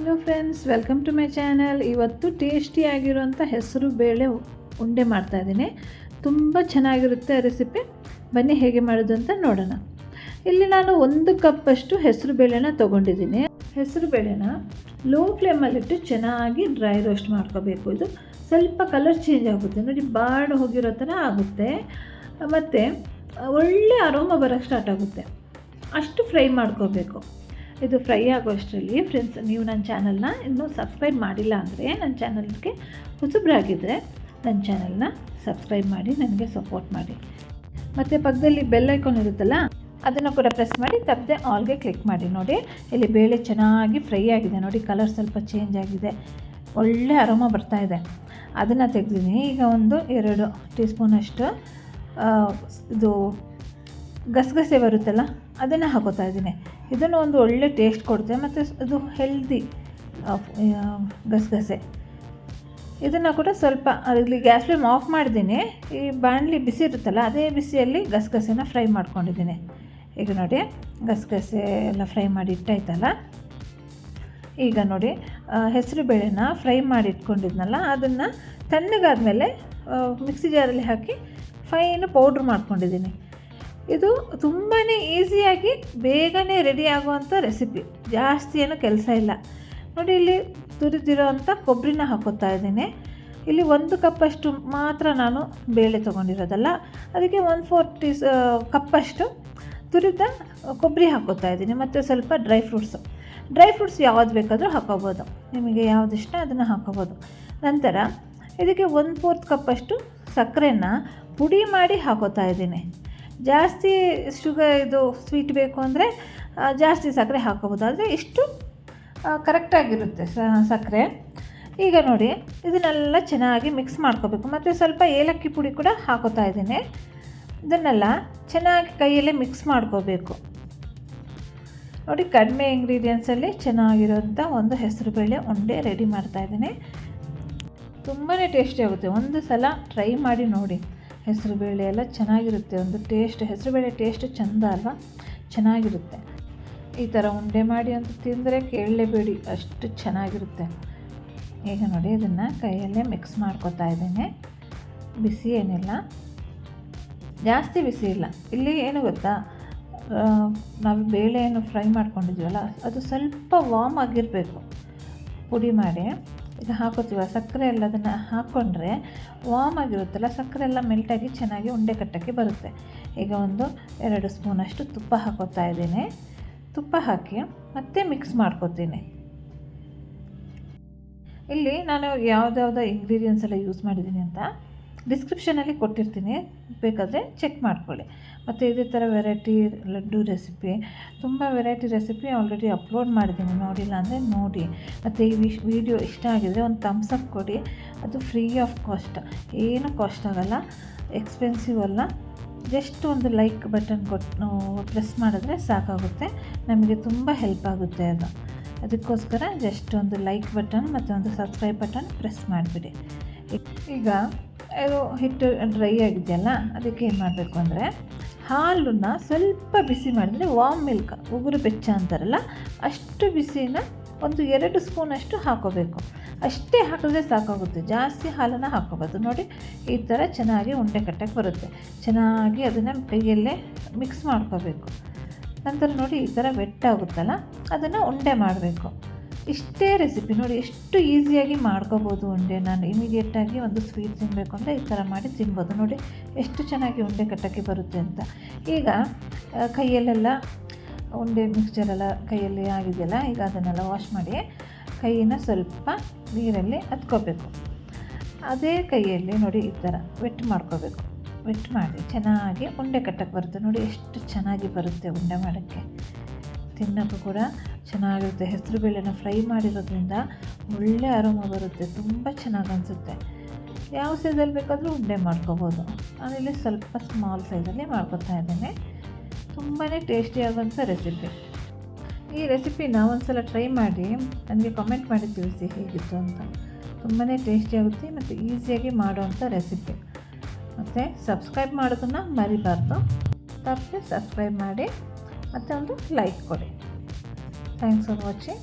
Hello friends, welcome to my channel. ಇವತ್ತು ಟೇಸ್ಟಿಯಾಗಿರುವಂಥ ಹೆಸರು ಬೇಳೆ ಉಂಡೆ ಮಾಡ್ತಾಯಿದ್ದೀನಿ. ತುಂಬ ಚೆನ್ನಾಗಿರುತ್ತೆ ರೆಸಿಪಿ. ಬನ್ನಿ ಹೇಗೆ ಮಾಡೋದು ಅಂತ ನೋಡೋಣ. ಇಲ್ಲಿ ನಾನು 1 ಕಪ್ಪಷ್ಟು ಹೆಸರು ಬೇಳೆನ ತೊಗೊಂಡಿದ್ದೀನಿ. ಹೆಸರು ಬೇಳೆನ ಲೋ ಫ್ಲೇಮಲ್ಲಿಟ್ಟು ಚೆನ್ನಾಗಿ ಡ್ರೈ ರೋಸ್ಟ್ ಮಾಡ್ಕೋಬೇಕು. ಇದು ಸ್ವಲ್ಪ ಕಲರ್ ಚೇಂಜ್ ಆಗುತ್ತೆ ನೋಡಿ, ಬಾಡ್ ಹೋಗಿರೋ ಥರ ಆಗುತ್ತೆ. ಮತ್ತು ಒಳ್ಳೆ ಅರೋಮ ಬರೋಕ್ಕೆ ಸ್ಟಾರ್ಟ್ ಆಗುತ್ತೆ. ಅಷ್ಟು ಫ್ರೈ ಮಾಡ್ಕೋಬೇಕು. ಇದು ಫ್ರೈ ಆಗೋಷ್ಟರಲ್ಲಿ ಫ್ರೆಂಡ್ಸ್, ನೀವು ನನ್ನ ಚಾನಲ್ನ ಇನ್ನೂ ಸಬ್ಸ್ಕ್ರೈಬ್ ಮಾಡಿಲ್ಲ ಅಂದರೆ ನನ್ನ ಚಾನಲ್ಗೆ ಹೊಸಬ್ರಾಗಿದ್ದರೆ ನನ್ನ ಚಾನಲ್ನ ಸಬ್ಸ್ಕ್ರೈಬ್ ಮಾಡಿ ನನಗೆ ಸಪೋರ್ಟ್ ಮಾಡಿ. ಮತ್ತು ಪಕ್ಕದಲ್ಲಿ ಬೆಲ್ ಐಕಾನ್ ಇರುತ್ತಲ್ಲ, ಅದನ್ನು ಕೂಡ ಪ್ರೆಸ್ ಮಾಡಿ ತಪ್ಪದೆ ಆಲ್ಗೆ ಕ್ಲಿಕ್ ಮಾಡಿ. ನೋಡಿ, ಇಲ್ಲಿ ಬೇಳೆ ಚೆನ್ನಾಗಿ ಫ್ರೈ ಆಗಿದೆ ನೋಡಿ, ಕಲರ್ ಸ್ವಲ್ಪ ಚೇಂಜ್ ಆಗಿದೆ, ಒಳ್ಳೆ ಅರೋಮ ಬರ್ತಾಯಿದೆ. ಅದನ್ನು ತೆಗೆದಿದ್ದೀನಿ. ಈಗ 1-2 ಟೀ ಸ್ಪೂನಷ್ಟು ಇದು ಗಸಗಸೆ ಬರುತ್ತಲ್ಲ, ಅದನ್ನು ಹಾಕೋತಾ ಇದ್ದೀನಿ. ಇದನ್ನು ಒಂದು ಒಳ್ಳೆ ಟೇಸ್ಟ್ ಕೊಡುತ್ತೆ ಮತ್ತು ಇದು ಹೆಲ್ದಿ ಗಸಗಸೆ. ಇದನ್ನು ಕೂಡ ಸ್ವಲ್ಪ ಇಲ್ಲಿ ಗ್ಯಾಸ್ ಫ್ಲೇಮ್ ಆಫ್ ಮಾಡಿದ್ದೀನಿ. ಈ ಬಾಣಲಿ ಬಿಸಿ ಇರುತ್ತಲ್ಲ, ಅದೇ ಬಿಸಿಯಲ್ಲಿ ಗಸಗಸೆನ ಫ್ರೈ ಮಾಡ್ಕೊಂಡಿದ್ದೀನಿ. ಈಗ ನೋಡಿ, ಗಸಗಸೆ ಎಲ್ಲ ಫ್ರೈ ಮಾಡಿ ಇಟ್ಟಾಯ್ತಲ್ಲ. ಈಗ ನೋಡಿ, ಹೆಸರು ಬೇಳೆನ ಫ್ರೈ ಮಾಡಿ ಇಟ್ಕೊಂಡಿದ್ನಲ್ಲ, ಅದನ್ನು ತಣ್ಣಗಾದ್ಮೇಲೆ ಮಿಕ್ಸಿ ಜಾರಲ್ಲಿ ಹಾಕಿ ಫೈನ್ ಪೌಡ್ರ್ ಮಾಡ್ಕೊಂಡಿದ್ದೀನಿ. ಇದು ತುಂಬಾ ಈಸಿಯಾಗಿ ಬೇಗನೆ ರೆಡಿ ಆಗುವಂಥ ರೆಸಿಪಿ. ಜಾಸ್ತಿ ಏನೂ ಕೆಲಸ ಇಲ್ಲ. ನೋಡಿ, ಇಲ್ಲಿ ತುರಿದಿರೋ ಅಂಥ ಕೊಬ್ಬರಿನ ಹಾಕೋತಾ ಇದ್ದೀನಿ. ಇಲ್ಲಿ 1 ಕಪ್ಪಷ್ಟು ಮಾತ್ರ ನಾನು ಬೇಳೆ ತೊಗೊಂಡಿರೋದಲ್ಲ, ಅದಕ್ಕೆ 1/4 ಕಪ್ಪಷ್ಟು ತುರಿದ ಕೊಬ್ಬರಿ ಹಾಕೋತಾ ಇದ್ದೀನಿ. ಮತ್ತು ಸ್ವಲ್ಪ ಡ್ರೈ ಫ್ರೂಟ್ಸ್ ಯಾವುದು ಬೇಕಾದರೂ ಹಾಕೋಬೋದು, ನಿಮಗೆ ಯಾವುದು ಇಷ್ಟ ಅದನ್ನು ಹಾಕೋಬೋದು. ನಂತರ ಇದಕ್ಕೆ 1/4 ಕಪ್ಪಷ್ಟು ಸಕ್ಕರೆನ ಪುಡಿ ಮಾಡಿ ಹಾಕೋತಾ ಇದ್ದೀನಿ. ಜಾಸ್ತಿ ಇದು ಸ್ವೀಟ್ ಬೇಕು ಅಂದರೆ ಜಾಸ್ತಿ ಸಕ್ಕರೆ ಹಾಕೋಬೋದು, ಆದರೆ ಇಷ್ಟು ಕರೆಕ್ಟಾಗಿರುತ್ತೆ ಸಕ್ಕರೆ. ಈಗ ನೋಡಿ, ಇದನ್ನೆಲ್ಲ ಚೆನ್ನಾಗಿ ಮಿಕ್ಸ್ ಮಾಡ್ಕೋಬೇಕು. ಮತ್ತು ಸ್ವಲ್ಪ ಏಲಕ್ಕಿ ಪುಡಿ ಕೂಡ ಹಾಕೋತಾ ಇದ್ದೀನಿ. ಇದನ್ನೆಲ್ಲ ಚೆನ್ನಾಗಿ ಕೈಯಲ್ಲೇ ಮಿಕ್ಸ್ ಮಾಡ್ಕೋಬೇಕು. ನೋಡಿ, ಕಡಿಮೆ ಇಂಗ್ರೀಡಿಯೆಂಟ್ಸಲ್ಲಿ ಚೆನ್ನಾಗಿರೋಂಥ ಒಂದು ಹೆಸರುಬೇಳೆ ಉಂಡೆ ರೆಡಿ ಮಾಡ್ತಾಯಿದ್ದೀನಿ. ತುಂಬಾ ಟೇಸ್ಟಿ ಆಗುತ್ತೆ. ಒಂದು ಸಲ ಟ್ರೈ ಮಾಡಿ ನೋಡಿ. ಹೆಸರುಬೇಳೆ ಎಲ್ಲ ಚೆನ್ನಾಗಿರುತ್ತೆ. ಒಂದು ಟೇಸ್ಟ್, ಹೆಸರುಬೇಳೆ ಟೇಸ್ಟ್ ಚೆಂದ ಅಲ್ವಾ, ಚೆನ್ನಾಗಿರುತ್ತೆ. ಈ ಥರ ಉಂಡೆ ಮಾಡಿ ಅಂತ ತಿಂದರೆ ಕೇಳಲೇಬೇಡಿ, ಅಷ್ಟು ಚೆನ್ನಾಗಿರುತ್ತೆ. ಈಗ ನೋಡಿ, ಇದನ್ನು ಕೈಯಲ್ಲೇ ಮಿಕ್ಸ್ ಮಾಡ್ಕೊತಾ ಇದ್ದೀನಿ. ಬಿಸಿ ಏನಿಲ್ಲ, ಜಾಸ್ತಿ ಬಿಸಿ ಇಲ್ಲ. ಇಲ್ಲಿ ಏನು ಗೊತ್ತಾ, ನಾವು ಬೇಳೆ ಏನು ಫ್ರೈ ಮಾಡ್ಕೊಂಡಿದ್ದೀವಲ್ಲ, ಅದು ಸ್ವಲ್ಪ ವಾಮ್ ಆಗಿರಬೇಕು. ಪುಡಿ ಮಾಡಿ ಇದು ಹಾಕೋತೀವ, ಸಕ್ಕರೆ ಎಲ್ಲ ಅದನ್ನು ಹಾಕ್ಕೊಂಡ್ರೆ ವಾಮ್ ಆಗಿರುತ್ತಲ್ಲ, ಸಕ್ಕರೆ ಎಲ್ಲ ಮೆಲ್ಟಾಗಿ ಚೆನ್ನಾಗಿ ಉಂಡೆ ಕಟ್ಟೋಕ್ಕೆ ಬರುತ್ತೆ. ಈಗ 1-2 ಸ್ಪೂನಷ್ಟು ತುಪ್ಪ ಹಾಕೋತಾ ಇದ್ದೀನಿ. ತುಪ್ಪ ಹಾಕಿ ಮತ್ತೆ ಮಿಕ್ಸ್ ಮಾಡ್ಕೊತೀನಿ. ಇಲ್ಲಿ ನಾನು ಯಾವುದ್ಯಾವುದೋ ಇಂಗ್ರೀಡಿಯೆಂಟ್ಸ್ ಎಲ್ಲ ಯೂಸ್ ಮಾಡಿದ್ದೀನಿ ಅಂತ ಡಿಸ್ಕ್ರಿಪ್ಷನಲ್ಲಿ ಕೊಟ್ಟಿರ್ತೀನಿ, ಬೇಕಾದರೆ ಚೆಕ್ ಮಾಡ್ಕೊಳ್ಳಿ. ಮತ್ತು ಇದೇ ಥರ ವೆರೈಟಿ ಲಡ್ಡು ರೆಸಿಪಿ, ತುಂಬ ವೆರೈಟಿ ರೆಸಿಪಿ ಆಲ್ರೆಡಿ ಅಪ್ಲೋಡ್ ಮಾಡಿದ್ದೀನಿ, ನೋಡಿಲ್ಲ ಅಂದರೆ ನೋಡಿ. ಮತ್ತು ಈ ವಿಡಿಯೋ ಇಷ್ಟ ಆಗಿದರೆ ಒಂದು ಥಮ್ಸ್ ಅಪ್ ಕೊಡಿ. ಅದು ಫ್ರೀ ಆಫ್ ಕಾಸ್ಟ್, ಏನು ಕಾಸ್ಟ್ ಆಗೋಲ್ಲ, ಎಕ್ಸ್ಪೆನ್ಸಿವ್ ಅಲ್ಲ. ಜಸ್ಟ್ ಒಂದು ಲೈಕ್ ಬಟನ್ ಪ್ರೆಸ್ ಮಾಡಿದ್ರೆ ಸಾಕಾಗುತ್ತೆ, ನಮಗೆ ತುಂಬ ಹೆಲ್ಪ್ ಆಗುತ್ತೆ ಅದು. ಅದಕ್ಕೋಸ್ಕರ ಜಸ್ಟ್ ಒಂದು ಲೈಕ್ ಬಟನ್ ಮತ್ತು ಒಂದು ಸಬ್ಸ್ಕ್ರೈಬ್ ಬಟನ್ ಪ್ರೆಸ್ ಮಾಡಿಬಿಡಿ. ಈಗ ಇದು ಹಿಟ್ಟು ಡ್ರೈ ಆಗಿದೆಯಲ್ಲ, ಅದಕ್ಕೆ ಏನು ಮಾಡಬೇಕು ಅಂದರೆ, ಹಾಲನ್ನ ಸ್ವಲ್ಪ ಬಿಸಿ ಮಾಡಿದರೆ ವಾಮ್ ಮಿಲ್ಕ್, ಉಗುರು ಬೆಚ್ಚ ಅಂತಾರಲ್ಲ, ಅಷ್ಟು ಬಿಸಿನ 1-2 ಸ್ಪೂನಷ್ಟು ಹಾಕೋಬೇಕು. ಅಷ್ಟೇ ಹಾಕಿದ್ರೆ ಸಾಕಾಗುತ್ತೆ, ಜಾಸ್ತಿ ಹಾಲನ್ನು ಹಾಕೋಬೋದು. ನೋಡಿ, ಈ ಥರ ಚೆನ್ನಾಗಿ ಉಂಡೆ ಕಟ್ಟಕ್ಕೆ ಬರುತ್ತೆ. ಚೆನ್ನಾಗಿ ಅದನ್ನು ಕೈಯಲ್ಲೇ ಮಿಕ್ಸ್ ಮಾಡ್ಕೋಬೇಕು. ನಂತರ ನೋಡಿ, ಈ ಥರ ಆಗುತ್ತಲ್ಲ, ಅದನ್ನು ಉಂಡೆ ಮಾಡಬೇಕು. ಇಷ್ಟೇ ರೆಸಿಪಿ ನೋಡಿ, ಎಷ್ಟು ಈಸಿಯಾಗಿ ಮಾಡ್ಕೋಬೋದು ಉಂಡೆ. ನಾನು ಇಮಿಡಿಯೇಟಾಗಿ ಒಂದು ಸ್ವೀಟ್ ತಿನ್ನಬೇಕು ಅಂದರೆ ಈ ಥರ ಮಾಡಿ ತಿನ್ಬೋದು. ನೋಡಿ, ಎಷ್ಟು ಚೆನ್ನಾಗಿ ಉಂಡೆ ಕಟ್ಟೋಕ್ಕೆ ಬರುತ್ತೆ ಅಂತ. ಈಗ ಕೈಯಲ್ಲೆಲ್ಲ ಉಂಡೆ ಮಿಕ್ಸ್ಚರೆಲ್ಲ ಕೈಯಲ್ಲಿ ಆಗಿದೆಯಲ್ಲ, ಈಗ ಅದನ್ನೆಲ್ಲ ವಾಶ್ ಮಾಡಿ ಕೈಯನ್ನು ಸ್ವಲ್ಪ ನೀರಲ್ಲಿ ಹತ್ಕೋಬೇಕು. ಅದೇ ಕೈಯಲ್ಲಿ ನೋಡಿ, ಈ ಥರ ವೆಟ್ ಮಾಡ್ಕೋಬೇಕು. ವೆಟ್ ಮಾಡಿ ಚೆನ್ನಾಗಿ ಉಂಡೆ ಕಟ್ಟಕ್ಕೆ ಬರುತ್ತೆ. ನೋಡಿ, ಎಷ್ಟು ಚೆನ್ನಾಗಿ ಬರುತ್ತೆ ಉಂಡೆ ಮಾಡೋಕ್ಕೆ. ತಿನ್ನೋಕ್ಕೂ ಕೂಡ ಚೆನ್ನಾಗಿರುತ್ತೆ. ಹೆಸರು ಬೇಳೆನ ಫ್ರೈ ಮಾಡಿರೋದ್ರಿಂದ ಒಳ್ಳೆ ಅರೋಮ ಬರುತ್ತೆ, ತುಂಬ ಚೆನ್ನಾಗಿ ಅನಿಸುತ್ತೆ. ಯಾವ ಸೈಜಲ್ಲಿ ಬೇಕಾದರೂ ಉಂಡೆ ಮಾಡ್ಕೋಬೋದು. ನಾನಿಲ್ಲಿ ಸ್ವಲ್ಪ ಸ್ಮಾಲ್ ಸೈಜಲ್ಲಿ ಮಾಡ್ಕೊತಾ ಇದ್ದೇನೆ. ತುಂಬಾ ಟೇಸ್ಟಿಯಾಗುವಂಥ ರೆಸಿಪಿ. ಈ ರೆಸಿಪಿನ ಒಂದು ಸಲ ಟ್ರೈ ಮಾಡಿ ನನಗೆ ಕಮೆಂಟ್ ಮಾಡಿ ತಿಳಿಸಿ ಹೇಗಿತ್ತು ಅಂತ. ತುಂಬಾ ಟೇಸ್ಟಿಯಾಗುತ್ತೆ ಮತ್ತು ಈಸಿಯಾಗಿ ಮಾಡುವಂಥ ರೆಸಿಪಿ. ಮತ್ತು ಸಬ್ಸ್ಕ್ರೈಬ್ ಮಾಡೋದನ್ನು ಮರಿಬಾರ್ದು. ತಪ್ಪದೆ ಸಬ್ಸ್ಕ್ರೈಬ್ ಮಾಡಿ ಮತ್ತು ಒಂದು ಲೈಕ್ ಕೊಡಿ. Thanks for watching.